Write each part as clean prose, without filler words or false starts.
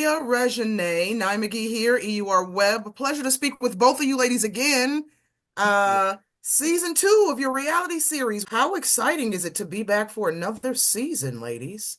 Toya Reginae, Nye McGee here, EUR Web. Pleasure to speak with both of you ladies again. Season 2 of your reality series. How exciting is it to be back for another season, ladies?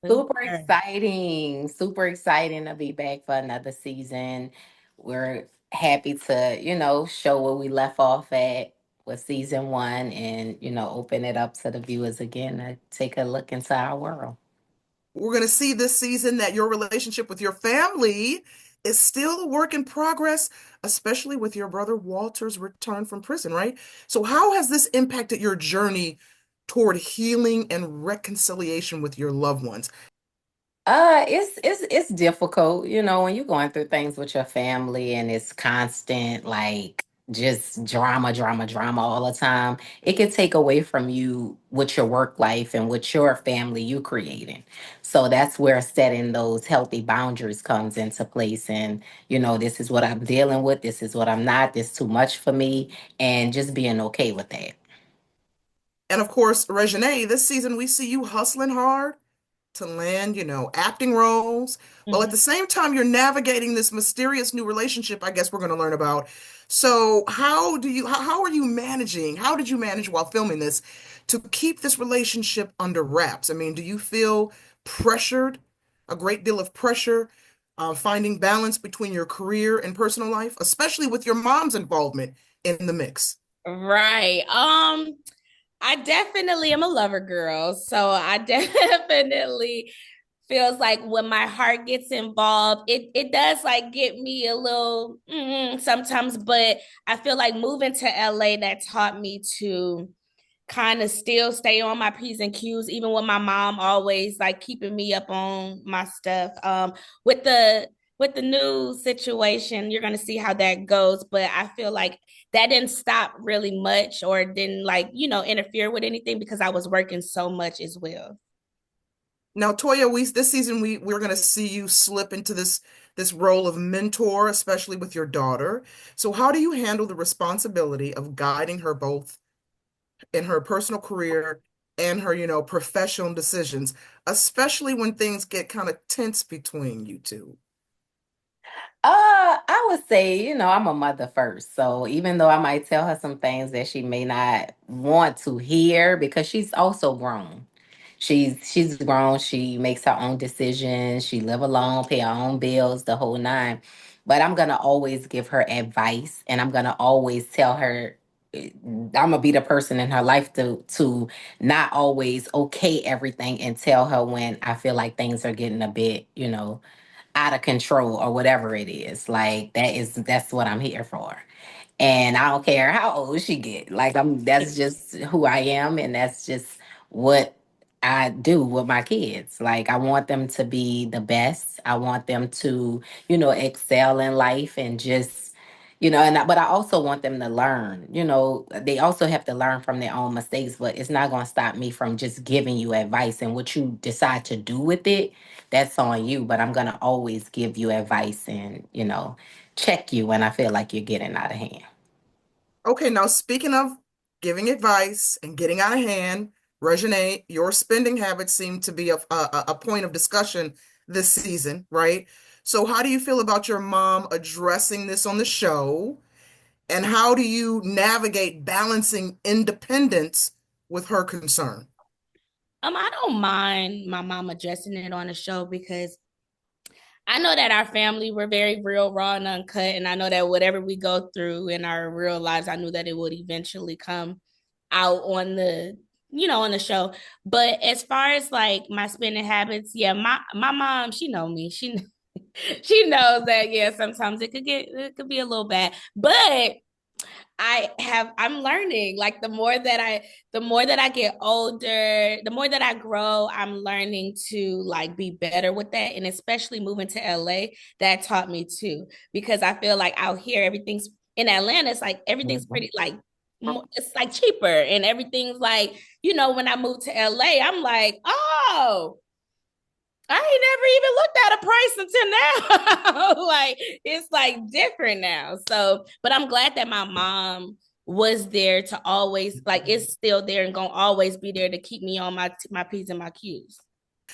Super Super. exciting. Super exciting to be back for another season. We're happy to, show where we left off at with season one and, open it up to the viewers again to take a look into our world. We're going to see this season that your relationship with your family is still a work in progress, especially with your brother Walter's return from prison, right? So, how has this impacted your journey toward healing and reconciliation with your loved ones? It's difficult, when you're going through things with your family and it's constant, like just drama, drama, drama all the time. It can take away from you with your work life and with your family you creating. So that's where setting those healthy boundaries comes into place. And, this is what I'm dealing with, this is what I'm not, this is too much for me, and just being okay with that. And of course, Regine, this season we see you hustling hard to land, acting roles, while at Mhm. the same time you're navigating this mysterious new relationship I guess we're going to learn about. So, how are you managing? How did you manage while filming this to keep this relationship under wraps? I mean, do you feel pressured, a great deal of pressure, finding balance between your career and personal life, especially with your mom's involvement in the mix? Right. I definitely am a lover girl. So I definitely feels like when my heart gets involved, it does like get me a little sometimes, but I feel like moving to LA that taught me to kind of still stay on my P's and Q's, even with my mom always like keeping me up on my stuff. With the new situation, you're gonna see how that goes. But I feel like that didn't stop really much or didn't like, interfere with anything because I was working so much as well. Now, Toya, we this season we're going to see you slip into this role of mentor, especially with your daughter. So, how do you handle the responsibility of guiding her both in her personal career and her, professional decisions, especially when things get kind of tense between you two? I would say, I'm a mother first. So even though I might tell her some things that she may not want to hear because she's also grown. She's grown, she makes her own decisions, she live alone, pay her own bills, the whole nine. But I'm gonna always give her advice and I'm gonna always tell her I'm gonna be the person in her life to not always okay everything and tell her when I feel like things are getting a bit, out of control or whatever it is. Like that's what I'm here for. And I don't care how old she get. Like that's just who I am and that's just what I do with my kids. Like I want them to be the best. I want them to, excel in life and just but I also want them to learn. They also have to learn from their own mistakes, but it's not going to stop me from just giving you advice and what you decide to do with it, that's on you, but I'm going to always give you advice and, check you when I feel like you're getting out of hand. Okay, now speaking of giving advice and getting out of hand, Regine, your spending habits seem to be a point of discussion this season, right? So, how do you feel about your mom addressing this on the show? And how do you navigate balancing independence with her concern? I don't mind my mom addressing it on the show because I know that our family were very real, raw, and uncut. And I know that whatever we go through in our real lives, I knew that it would eventually come out on on the show. But as far as like my spending habits, yeah, my mom, she know me. She knows that yeah, sometimes it could be a little bad. But I'm learning like the more that I get older, the more that I grow, I'm learning to like be better with that, and especially moving to LA, that taught me too, because I feel like out here everything's in Atlanta, it's like everything's pretty like it's like cheaper and everything's like, when I moved to LA, I'm like, oh, I ain't never even looked at a price until now. Like it's like different now. So, but I'm glad that my mom was there to always like it's still there and gonna always be there to keep me on my P's and my Q's.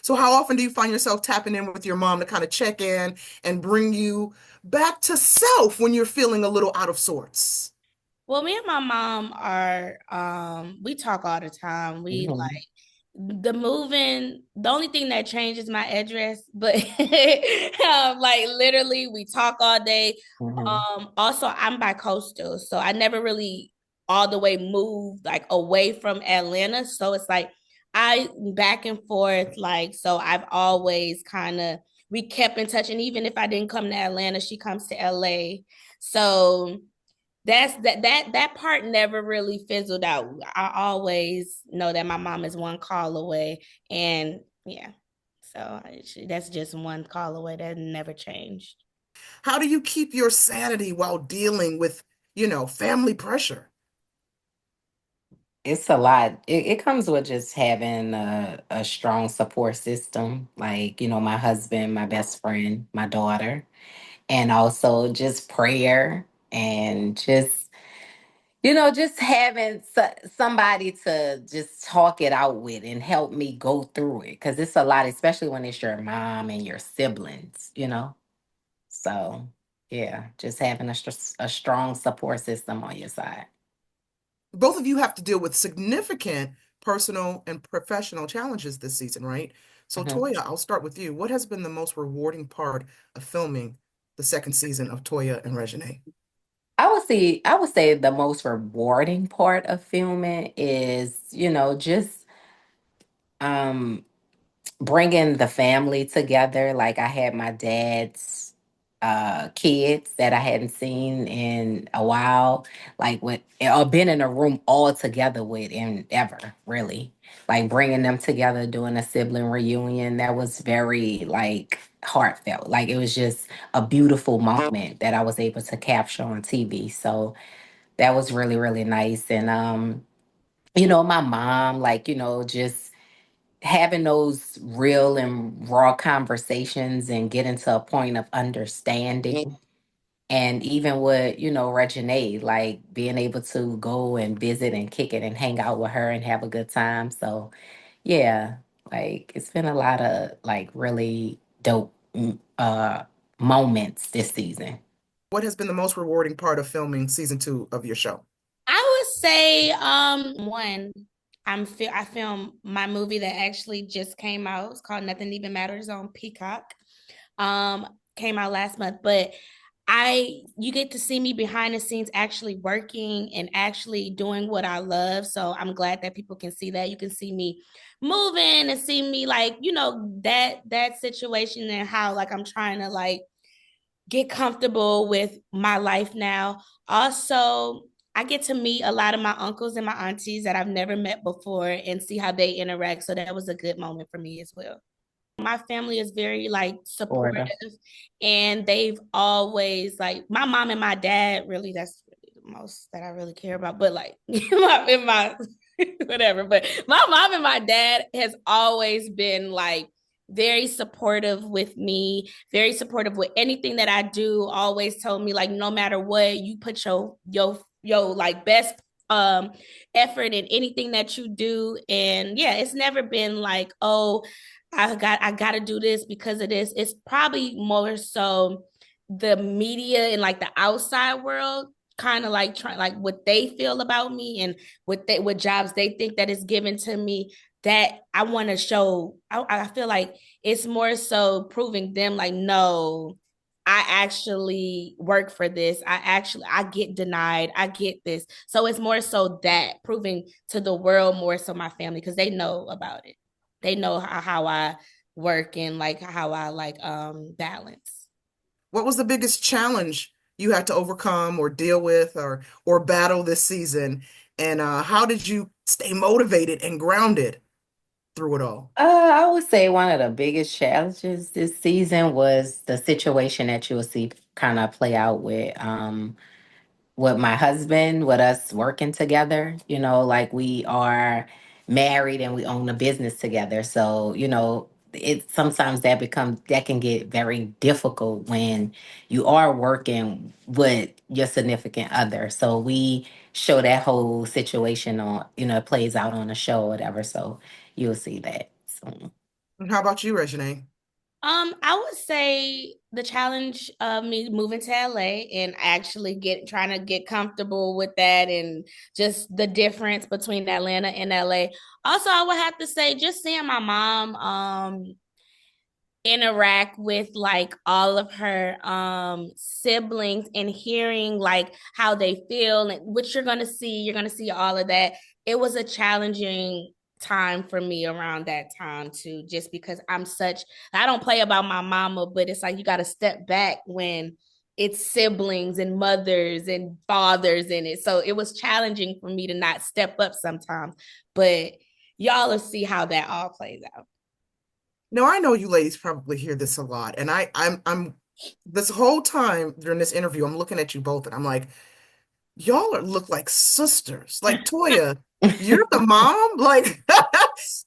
So how often do you find yourself tapping in with your mom to kind of check in and bring you back to self when you're feeling a little out of sorts? Well, me and my mom are we talk all the time. We Hmm. the moving, the only thing that changes my address, but like literally we talk all day. Hmm. Also I'm bi-coastal, so I never really all the way moved like away from Atlanta. So it's like I back and forth, like so I've always kind of we kept in touch. And even if I didn't come to Atlanta, she comes to LA. So that part never really fizzled out. I always know that my mom is one call away, and yeah, so that's just one call away. That never changed. How do you keep your sanity while dealing with, family pressure? It's a lot. It comes with just having a strong support system, like, my husband, my best friend, my daughter, and also just prayer and just having somebody to just talk it out with and help me go through it. Because it's a lot, especially when it's your mom and your siblings. So, yeah, just having a strong support system on your side. Both of you have to deal with significant personal and professional challenges this season, right? So, Mhm. Toya, I'll start with you. What has been the most rewarding part of filming the second season of Toya and Reginae? I would say the most rewarding part of filming is, just um bringing the family together. Like I had my dad's kids that I hadn't seen in a while, like with or been in a room all together with in ever, really. Like bringing them together, doing a sibling reunion, that was very like heartfelt. Like it was just a beautiful moment that I was able to capture on TV. So that was really, really nice. And my mom, like, just having those real and raw conversations and getting to a point of understanding. And even with, Reginae, like being able to go and visit and kick it and hang out with her and have a good time. So, yeah, like it's been a lot of like really dope moments this season. What has been the most rewarding part of filming season two of your show? I would say one. I filmed my movie that actually just came out. It's called Nothing Even Matters on Peacock. Um, Came out last month, but I you get to see me behind the scenes actually working and actually doing what I love. So I'm glad that people can see that. You can see me moving and see me like, that situation and how like I'm trying to like get comfortable with my life now. Also, I get to meet a lot of my uncles and my aunties that I've never met before and see how they interact. So that was a good moment for me as well. My family is very like supportive, Florida. and they've always like my mom and my dad really that's really the most that I really care about. But like in my whatever. But my mom and my dad has always been like very supportive with me, very supportive with anything that I do. Always told me like no matter what, you put your like best um effort in anything that you do. And yeah, it's never been like, oh, I got to do this because of this. It's probably more so the media and like the outside world kind of like trying like what they feel about me and what jobs they think that is given to me that I want to show. I feel like it's more so proving them like no, I actually work for this. I get denied. I get this. So it's more so that proving to the world more so my family because they know about it. They know how I work and like how I like balance. What was the biggest challenge you had to overcome or deal with or battle this season? And how did you stay motivated and grounded through it all? I would say one of the biggest challenges this season was the situation that you'll see kind of play out with my husband, with us working together. Like we are married and we own a business together. So, it sometimes that can get very difficult when you are working with your significant other. So we show that whole situation on, it plays out on a show or whatever. So you'll see that soon. And how about you, Reginae? I would say the challenge of me moving to LA and actually trying to get comfortable with that and just the difference between Atlanta and LA. Also, I would have to say just seeing my mom interact with like all of her siblings and hearing like how they feel and what you're going to see all of that. It was a challenging time for me around that time too, just because I don't play about my mama, but it's like you got to step back when it's siblings and mothers and fathers in it. So it was challenging for me to not step up sometimes, but y'all will see how that all plays out. Now, I know you ladies probably hear this a lot, and I'm this whole time during this interview, I'm looking at you both, and I'm like, look like sisters. Like Toya, you're the mom. Like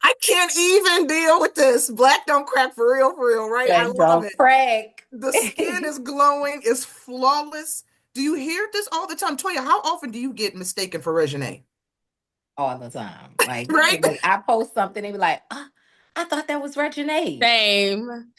I can't even deal with this. Black don't crack for real, right? I Like, love don't it. crack. The skin is glowing, is flawless. Do you hear this all the time? Toya, how often do you get mistaken for Reginae? All the time. Like, Right? like I post something, they be like, oh, I thought that was Reginae. Same.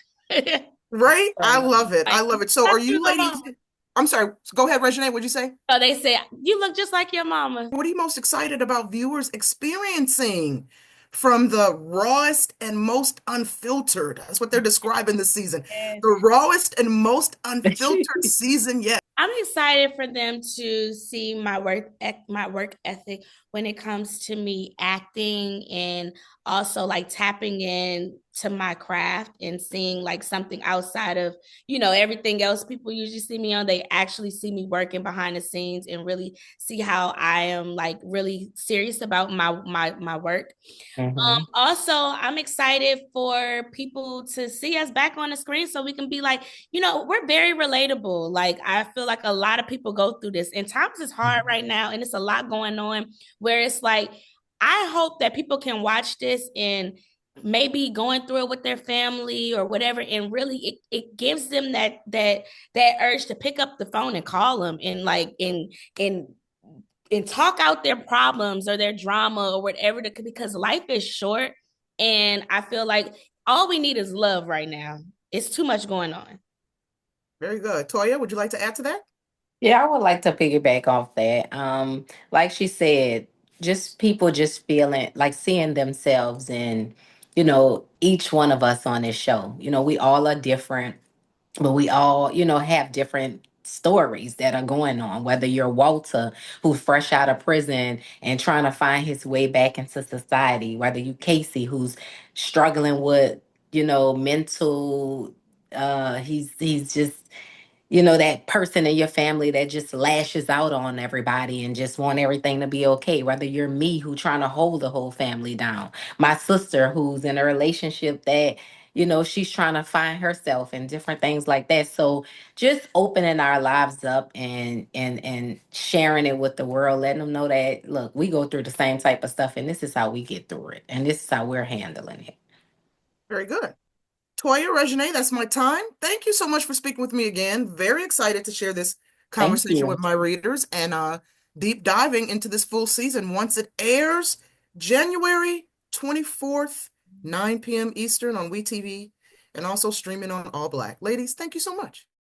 Right? I So, love it. I Like, love it. So are that's you your ladies? mama. I'm sorry. Go ahead, Reginae. What'd you say? So they say, you look just like your mama. What are you most excited about viewers experiencing from the rawest and most unfiltered? That's what they're describing this season. Yes. The rawest and most unfiltered season yet. I'm excited for them to see my work ethic when it comes to me acting and also like tapping in to my craft and seeing like something outside of everything else people usually see me on. They actually see me working behind the scenes and really see how I am like really serious about my work. Mhm. Also, I'm excited for people to see us back on the screen so we can be like, we're very relatable. Like, I feel like a lot of people go through this, and times is hard right now, and it's a lot going on where it's like, I hope that people can watch this and maybe going through it with their family or whatever, and really it gives them that urge to pick up the phone and call them and like and talk out their problems or their drama or whatever because life is short, and I feel like all we need is love right now. It's too much going on. Very good. Toya, would you like to add to that? Yeah, I would like to piggyback off that. Like she said, just people just feeling like seeing themselves in, each one of us on this show. We all are different, but we all, have different stories that are going on. Whether you're Walter, who's fresh out of prison and trying to find his way back into society, whether you Casey, who's struggling with, mental, he's just that person in your family that just lashes out on everybody and just want everything to be okay. Whether you're me who trying to hold the whole family down, my sister who's in a relationship that she's trying to find herself and different things like that. So just opening our lives up and sharing it with the world, letting them know that look, we go through the same type of stuff and this is how we get through it and this is how we're handling it. Very good. Toya, Reginae, that's my time. Thank you so much for speaking with me again. Very excited to share this Thank conversation you. with my readers and deep diving into this full season once it airs January 24th, 9 p.m. Eastern on WeTV and also streaming on All Black. Ladies, thank you so much.